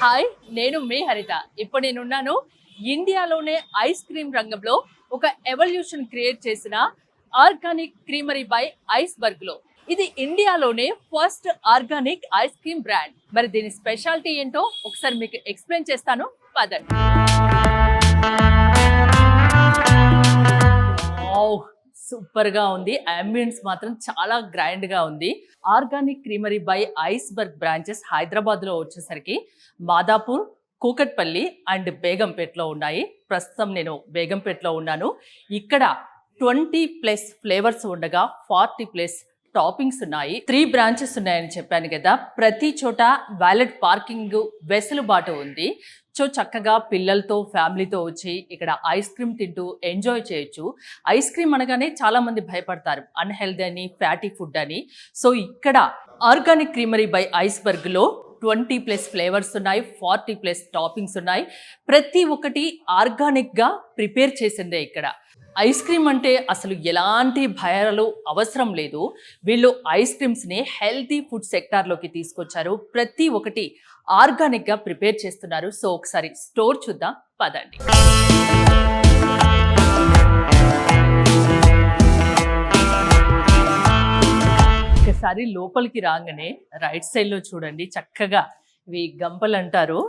Hi, నేను మీ హరిత. ఇప్పుడు నేనున్నాను ఇండియాలోనే ఐస్ క్రీమ్ రంగంలో ఒక ఎవల్యూషన్ క్రియేట్ చేసిన ఆర్గానిక్ క్రీమరీ బై ఐస్బర్గ్ లో. ఇది ఇండియాలోనే first organic ice cream brand. మరి దీని స్పెషాలిటీ ఏంటో ఒకసారి మీకు ఎక్స్ప్లెయిన్ చేస్తాను, పదండి. సూపర్ గా ఉంది. అంబియన్స్ మాత్రం చాలా గ్రాండ్ గా ఉంది. Organic creamery by iceberg branches Hyderabad లో వచ్చేసరికి మాదాపూర్, కూకట్పల్లి అండ్ బేగంపేటలో ఉన్నాయి. ప్రస్తుతం నేను బేగంపేటలో ఉన్నాను. ఇక్కడ 20+ ఫ్లేవర్స్ ఉండగా 40+ టాపింగ్స్ ఉన్నాయి. 3 బ్రాంచెస్ ఉన్నాయని చెప్పాను కదా. ప్రతి చోట వ్యాలెట్ పార్కింగ్ వెసులుబాటు ఉంది. సో చక్కగా పిల్లలతో ఫ్యామిలీతో వచ్చి ఇక్కడ ఐస్ క్రీమ్ తింటూ ఎంజాయ్ చేయొచ్చు. ఐస్ క్రీమ్ అనగానే చాలా మంది భయపడతారు, అన్హెల్దీ అని, ఫ్యాటీ ఫుడ్ అని. సో ఇక్కడ ఆర్గానిక్ క్రీమరీ బై ఐస్బర్గ్ లో 20+ ఫ్లేవర్స్ ఉన్నాయి, 40+ టాపింగ్స్ ఉన్నాయి. ప్రతి ఒక్కటి ఆర్గానిక్ గా ప్రిపేర్ చేసిందే. ఇక్కడ ఐస్ క్రీమ్ అంటే అసలు ఎలాంటి భయాలు అవసరం లేదు. వీళ్ళు ఐస్ క్రీమ్స్ని హెల్తీ ఫుడ్ సెక్టార్లోకి తీసుకొచ్చారు. ప్రతి ఒక్కటి ఆర్గానిక్గా ప్రిపేర్ చేస్తున్నారు. సో ఒకసారి స్టోర్ చూద్దాం, పదండి. ఒకసారి లోపలికి రాగానే రైట్ సైడ్లో చూడండి, చక్కగా ఇవి గంపలు అంటారు.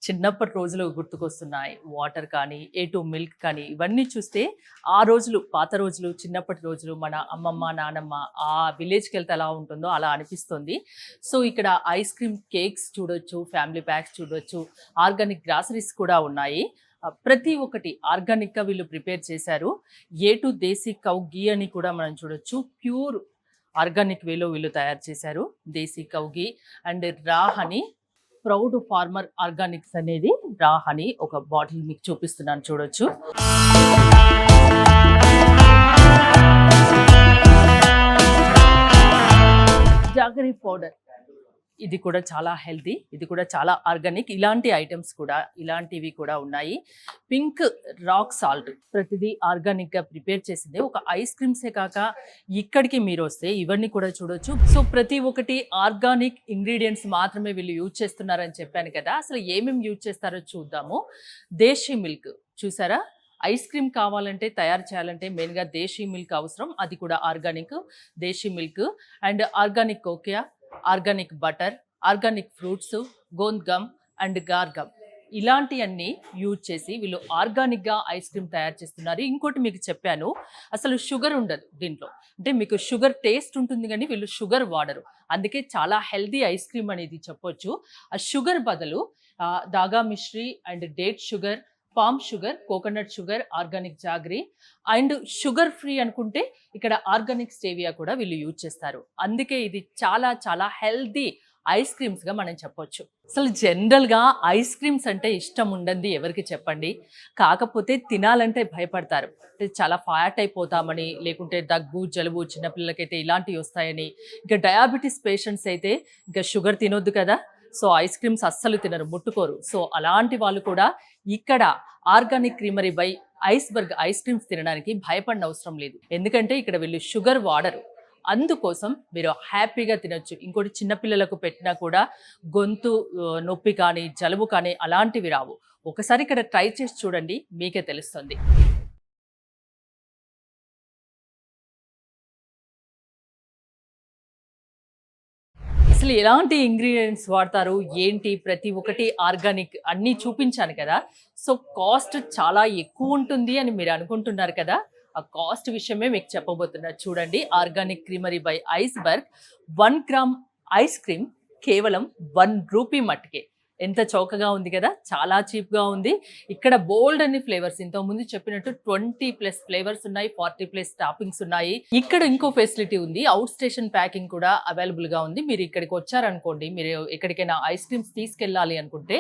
చిన్నప్పటి రోజులు గుర్తుకొస్తున్నాయి. వాటర్ కానీ, A2 మిల్క్ కానీ, ఇవన్నీ చూస్తే ఆ రోజులు, పాత రోజులు, చిన్నప్పటి రోజులు, మన అమ్మమ్మ నానమ్మ ఆ విలేజ్కి వెళ్తే ఎలా ఉంటుందో అలా అనిపిస్తుంది. సో ఇక్కడ ఐస్ క్రీమ్ కేక్స్ చూడొచ్చు, ఫ్యామిలీ ప్యాక్స్ చూడొచ్చు, ఆర్గానిక్ గ్రాసరీస్ కూడా ఉన్నాయి. ప్రతి ఒక్కటి ఆర్గానిక్గా వీళ్ళు ప్రిపేర్ చేశారు. A2 దేశీ కౌ గీ అని కూడా మనం చూడొచ్చు. ప్యూర్ ఆర్గానిక్ వేలో వీళ్ళు తయారు చేశారు. దేశీ కౌ గీ అండ్ రా హనీ, ప్రౌడ్ ఫార్మర్ ఆర్గానిక్స్ అనేది రా హనీ. ఒక బాటిల్ మీకు చూపిస్తున్నాను, చూడొచ్చు. జాగరీ పౌడర్, ఇది కూడా చాలా హెల్తీ, ఇది కూడా చాలా ఆర్గానిక్. ఇలాంటి ఐటమ్స్ కూడా, ఇలాంటివి కూడా ఉన్నాయి. పింక్ రాక్ సాల్ట్, ప్రతిదీ ఆర్గానిక్గా ప్రిపేర్ చేసిందే. ఒక ఐస్ క్రీమ్సే కాక ఇక్కడికి మీరు వస్తే ఇవన్నీ కూడా చూడొచ్చు. సో ప్రతి ఒక్కటి ఆర్గానిక్ ఇంగ్రీడియంట్స్ మాత్రమే వీళ్ళు యూజ్ చేస్తున్నారని చెప్పాను కదా. అసలు ఏమేమి యూజ్ చేస్తారో చూద్దాము. దేశీ మిల్క్ చూసారా, ఐస్ క్రీమ్ కావాలంటే, తయారు చేయాలంటే మెయిన్గా దేశీ మిల్క్ అవసరం. అది కూడా organic desi milk. And organic cocoa, organic butter, organic fruits, gond gum and guar gum, ఇలాంటివన్నీ యూజ్ చేసి వీళ్ళు ఆర్గానిక్గా ఐస్ క్రీమ్ తయారు చేస్తున్నారు. ఇంకోటి మీకు చెప్పాను, అసలు షుగర్ ఉండదు దీంట్లో. అంటే మీకు షుగర్ టేస్ట్ ఉంటుంది కానీ వీళ్ళు షుగర్ వాడరు. అందుకే చాలా హెల్దీ ఐస్ క్రీమ్ అనేది చెప్పొచ్చు. ఆ షుగర్ బదులు దాగా mishri and date sugar, palm sugar, coconut sugar, organic jaggery and sugar free అనుకుంటే ఇక్కడ ఆర్గానిక్ స్టేవియా కూడా వీళ్ళు యూజ్ చేస్తారు. అందుకే ఇది చాలా చాలా హెల్దీ ఐస్ క్రీమ్స్గా మనం చెప్పొచ్చు. అసలు జనరల్గా ఐస్ క్రీమ్స్ అంటే ఇష్టం ఉండదు ఎవరికి చెప్పండి. కాకపోతే తినాలంటే భయపడతారు. అంటే చాలా ఫ్యాట్ అయిపోతామని, లేకుంటే దగ్గు జలుబు, చిన్నపిల్లలకైతే ఇలాంటివి వస్తాయని, ఇంకా డయాబెటీస్ పేషెంట్స్ అయితే ఇంకా షుగర్ తినొద్దు కదా. సో ఐస్ క్రీమ్స్ అస్సలు తినరు, ముట్టుకోరు. సో అలాంటి వాళ్ళు కూడా ఇక్కడ organic creamery by iceberg ice creams తినడానికి భయపడిన అవసరం లేదు. ఎందుకంటే ఇక్కడ వీళ్ళు షుగర్ వాడరు. అందుకోసం మీరు హ్యాపీగా తినొచ్చు. ఇంకోటి, చిన్నపిల్లలకు పెట్టినా కూడా గొంతు నొప్పి కానీ, జలుబు కానీ అలాంటివి రావు. ఒకసారి ఇక్కడ ట్రై చేసి చూడండి, మీకే తెలుస్తుంది. అసలు ఎలాంటి ఇంగ్రీడియంట్స్ వాడతారు ఏంటి, ప్రతి ఒక్కటి ఆర్గానిక్ అన్నీ చూపించాను కదా. సో కాస్ట్ చాలా ఎక్కువ ఉంటుంది అని మీరు అనుకుంటున్నారు కదా. ఆ కాస్ట్ విషయమే మీకు చెప్పబోతున్నా. చూడండి, organic creamery by iceberg 1 gram ice cream కేవలం 1 రూపీ మట్టుకే. ఎంత చౌకగా ఉంది కదా, చాలా చీప్గా ఉంది. ఇక్కడ బోల్డ్ అన్ని ఫ్లేవర్స్, ఇంతకుముందు చెప్పినట్టు 20+ ఫ్లేవర్స్ ఉన్నాయి, 40+ టాపింగ్స్ ఉన్నాయి. ఇక్కడ ఇంకో ఫెసిలిటీ ఉంది, అవుట్ స్టేషన్ ప్యాకింగ్ కూడా అవైలబుల్గా ఉంది. మీరు ఇక్కడికి వచ్చారనుకోండి, మీరు ఎక్కడికైనా ఐస్ క్రీమ్స్ తీసుకెళ్ళాలి అనుకుంటే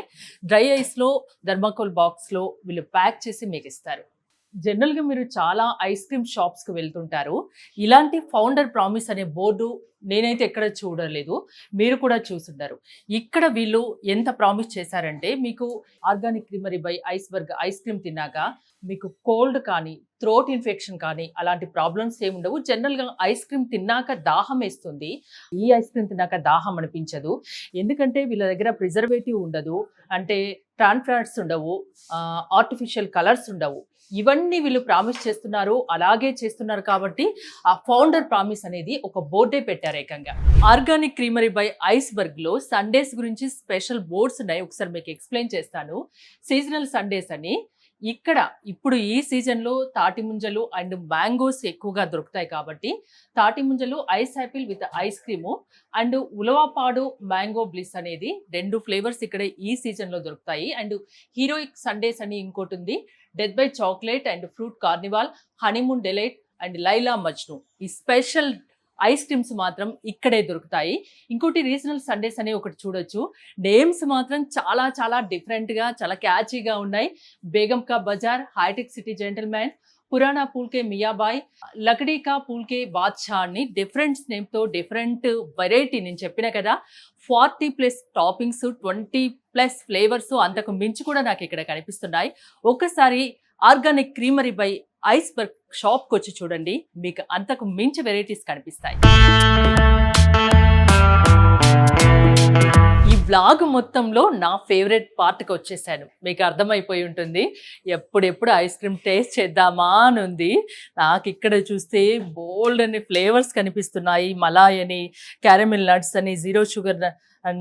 డ్రై ఐస్లో, థర్మాకోల్ బాక్స్లో వీళ్ళు ప్యాక్ చేసి మీకు ఇస్తారు. జనరల్గా మీరు చాలా ఐస్ క్రీమ్ షాప్స్కి వెళ్తుంటారు. ఇలాంటి ఫౌండర్ ప్రామిస్ అనే బోర్డు నేనైతే ఎక్కడ చూడలేదు, మీరు కూడా చూసుంటారు. ఇక్కడ వీళ్ళు ఎంత ప్రామిస్ చేశారంటే మీకు organic creamery by iceberg ice cream తిన్నాక మీకు కోల్డ్ కానీ థ్రోట్ ఇన్ఫెక్షన్ కానీ అలాంటి ప్రాబ్లమ్స్ ఏమి ఉండవు. జనరల్గా ఐస్ క్రీమ్ తిన్నాక దాహం వేస్తుంది, ఈ ఐస్ క్రీమ్ తిన్నాక దాహం అనిపించదు. ఎందుకంటే వీళ్ళ దగ్గర ప్రిజర్వేటివ్ ఉండదు, అంటే ట్రాన్స్ ఫ్యాట్స్ ఉండవు, ఆర్టిఫిషియల్ కలర్స్ ఉండవు. ఇవన్నీ వీళ్ళు ప్రామిస్ చేస్తున్నారు, అలాగే చేస్తున్నారు. కాబట్టి ఆ ఫౌండర్ ప్రామిస్ అనేది ఒక బోర్డే పెట్టారు ఏకంగా. ఆర్గానిక్ క్రీమరీ బై ఐస్బర్గ్ లో సండేస్ గురించి స్పెషల్ బోర్డ్స్ ఉన్నాయి, ఒకసారి మీకు ఎక్స్ప్లెయిన్ చేస్తాను. సీజనల్ సండేస్ అని ఇక్కడ ఇప్పుడు ఈ సీజన్లో తాటి ముంజలు అండ్ మ్యాంగోస్ ఎక్కువగా దొరుకుతాయి కాబట్టి తాటి ముంజలు ice Apple with ice cream and Ulavapadu mango bliss అనేది 2 ఫ్లేవర్స్ ఇక్కడ ఈ సీజన్లో దొరుకుతాయి. అండ్ హీరోయిక్ సండేస్ అని ఇంకోటి ఉంది, death by chocolate and fruit carnival, honeymoon Delight and Laila Majnu. ఈ స్పెషల్ ఐస్ క్రీమ్స్ మాత్రం ఇక్కడే దొరుకుతాయి. ఇంకోటి రీజనల్ సండేస్ అనే ఒకటి చూడొచ్చు. నేమ్స్ మాత్రం చాలా చాలా డిఫరెంట్గా చాలా క్యాచీగా ఉన్నాయి. Begum ka Bazar, hitech city gentlemen, Purana పూల్కే మియాబాయ్, లకడీ కా పూల్కే బాద్షా అని డిఫరెంట్ నేమ్తో డిఫరెంట్ వెరైటీ. నేను చెప్పిన కదా 40+ టాపింగ్స్, 20+ ఫ్లేవర్స్, అంతకు మించి కూడా నాకు ఇక్కడ కనిపిస్తున్నాయి. ఒకసారి ఆర్గానిక్ క్రీమరీ బై ఐస్బర్గ్ షాప్కి వచ్చి చూడండి, మీకు అంతకు మించి వెరైటీస్ కనిపిస్తాయి. ఈ వ్లాగ్ మొత్తంలో నా ఫేవరెట్ పార్ట్కి వచ్చేసాను, మీకు అర్థమైపోయి ఉంటుంది. ఎప్పుడెప్పుడు ఐస్ క్రీమ్ టేస్ట్ చేద్దామా అని ఉంది. నాకు ఇక్కడ చూస్తే బోల్డ్ అనే ఫ్లేవర్స్ కనిపిస్తున్నాయి. మలాయ్ అని, క్యారమిల్ నట్స్ అని, జీరో షుగర్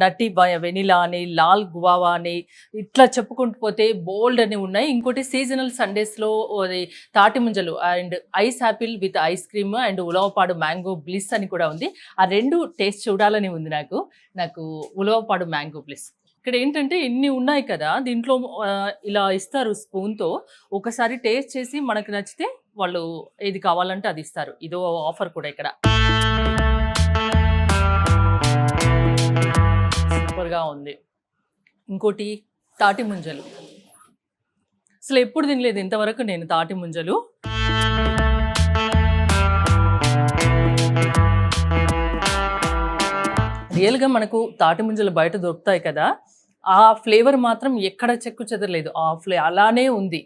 నట్టి వెనిలా అని, లాల్ గువావా అని, ఇట్లా చెప్పుకుంటూ పోతే బోల్డ్ అని ఉన్నాయి. ఇంకోటి సీజనల్ సండేస్లో అది తాటి ముంజలు and ice Apple with ice cream and Ulavapadu mango bliss అని కూడా ఉంది. ఆ 2 టేస్ట్ చూడాలని ఉంది నాకు ఉలవపాడు మ్యాంగో బ్లిస్. ఇక్కడ ఏంటంటే ఇన్ని ఉన్నాయి కదా, దీంట్లో ఇలా ఇస్తారు స్పూన్తో. ఒకసారి టేస్ట్ చేసి మనకు నచ్చితే వాళ్ళు ఏది కావాలంటే అది ఇస్తారు. ఇదో ఆఫర్ కూడా ఇక్కడ. సూపర్గా ఉంది. ఇంకోటి తాటి ముంజలు, అసలు ఎప్పుడు తినలేదు ఇంతవరకు నేను తాటి ముంజలు. రియల్గా మనకు తాటి ముంజలు బయట దొరుకుతాయి కదా, ఆ ఫ్లేవర్ మాత్రం ఎక్కడ చెక్కు చెదరలేదు, ఆ అలానే ఉంది.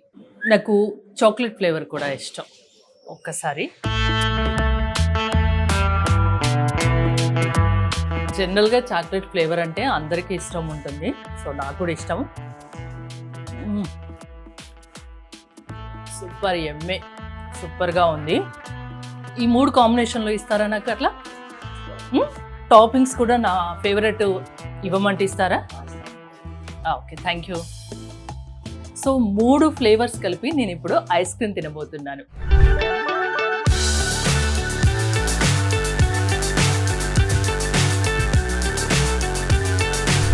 నాకు చాక్లెట్ ఫ్లేవర్ కూడా ఇష్టం. ఒక్కసారి జనరల్గా చాక్లెట్ ఫ్లేవర్ అంటే అందరికీ ఇష్టం ఉంటుంది, సో నాకు కూడా ఇష్టం. సూపర్ ఎమ్మే, సూపర్గా ఉంది. ఈ 3 కాంబినేషన్లో ఇస్తారా నాకు అట్లా? టాపింగ్స్ కూడా నా ఫేవరెట్ ఇవ్వమంటే ఇస్తారా? Okay, thank you. So 3 flavours కలిపి నేను ఇప్పుడు ఐస్ క్రీమ్ తినబోతున్నాను.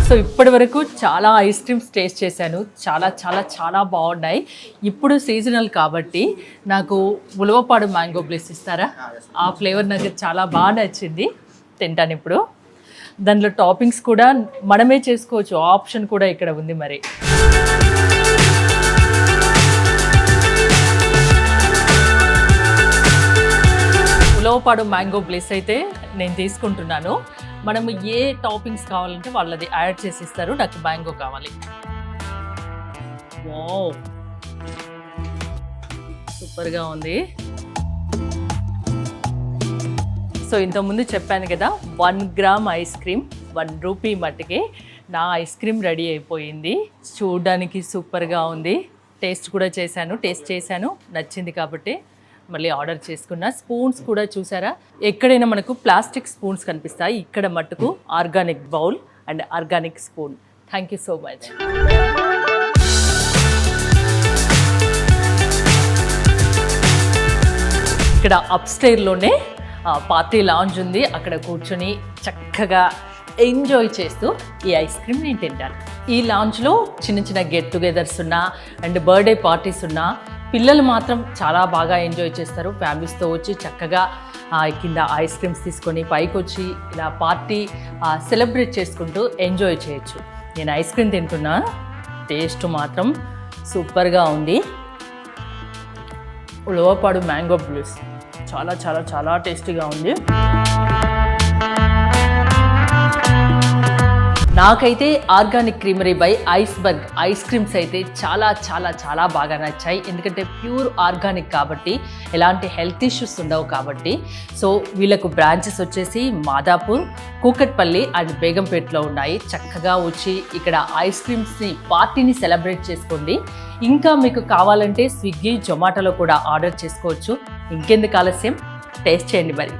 సో ఇప్పటి వరకు చాలా ఐస్ క్రీమ్స్ టేస్ట్ చేశాను, చాలా చాలా చాలా బాగున్నాయి. ఇప్పుడు సీజనల్ కాబట్టి నాకు ఉలవపాడు మ్యాంగో బ్లిస్ ఇస్తారా? ఆ ఫ్లేవర్ నాకు చాలా బాగా నచ్చింది, తింటాను ఇప్పుడు. దాంట్లో టాపింగ్స్ కూడా మనమే చేసుకోవచ్చు, ఆప్షన్ కూడా ఇక్కడ ఉంది. మరి ఉలవపాడు మ్యాంగో బ్లిస్ అయితే నేను తీసుకుంటున్నాను. మనము ఏ టాపింగ్స్ కావాలంటే వాళ్ళది యాడ్ చేసి ఇస్తారు. నాకు మ్యాంగో కావాలి. వావ్, సూపర్గా ఉంది. సో ఇంతకుముందు చెప్పాను కదా, 1 గ్రామ్ ఐస్ క్రీమ్ 1 రూపీ మట్టుకే నా ఐస్ క్రీమ్ రెడీ అయిపోయింది. చూడడానికి సూపర్గా ఉంది. టేస్ట్ కూడా చేశాను, నచ్చింది కాబట్టి మళ్ళీ ఆర్డర్ చేసుకున్నా. స్పూన్స్ కూడా చూసారా, ఎక్కడైనా మనకు ప్లాస్టిక్ స్పూన్స్ కనిపిస్తాయి, ఇక్కడ మట్టుకు organic bowl and organic spoon. Thank you so much. ఇక్కడ అప్స్టైర్లోనే పార్టీ లాంజ్ ఉంది, అక్కడ కూర్చొని చక్కగా ఎంజాయ్ చేస్తూ ఈ ఐస్ క్రీమ్ నేను తింటాను. ఈ లాంజ్లో చిన్న చిన్న గెట్ టుగెదర్స్ ఉన్నా అండ్ బర్త్డే పార్టీస్ ఉన్నా పిల్లలు మాత్రం చాలా బాగా ఎంజాయ్ చేస్తారు. ఫ్యామిలీస్తో వచ్చి చక్కగా కింద ఐస్ క్రీమ్స్ తీసుకొని పైకి వచ్చి ఇలా పార్టీ సెలబ్రేట్ చేసుకుంటూ ఎంజాయ్ చేయొచ్చు. నేను ఐస్ క్రీమ్ తింటున్నా, టేస్ట్ మాత్రం సూపర్గా ఉంది. ఉలవపాడు మ్యాంగో బ్లిస్ చాలా చాలా చాలా టేస్టీగా ఉంది. నాకైతే organic creamery by iceberg ice creams అయితే చాలా చాలా చాలా బాగా నచ్చాయి. ఎందుకంటే ప్యూర్ ఆర్గానిక్ కాబట్టి ఎలాంటి హెల్త్ ఇష్యూస్ ఉండవు కాబట్టి. సో వీళ్ళకు బ్రాంచెస్ వచ్చేసి మాదాపూర్, కూకట్పల్లి అండ్ బేగంపేటలో ఉన్నాయి. చక్కగా వచ్చి ఇక్కడ ఐస్ క్రీమ్స్ని పార్టీని సెలబ్రేట్ చేసుకోండి. ఇంకా మీకు కావాలంటే స్విగ్గీ, జొమాటోలో కూడా ఆర్డర్ చేసుకోవచ్చు. ఇంకెందుకు ఆలస్యం, టేస్ట్ చేయండి మరి.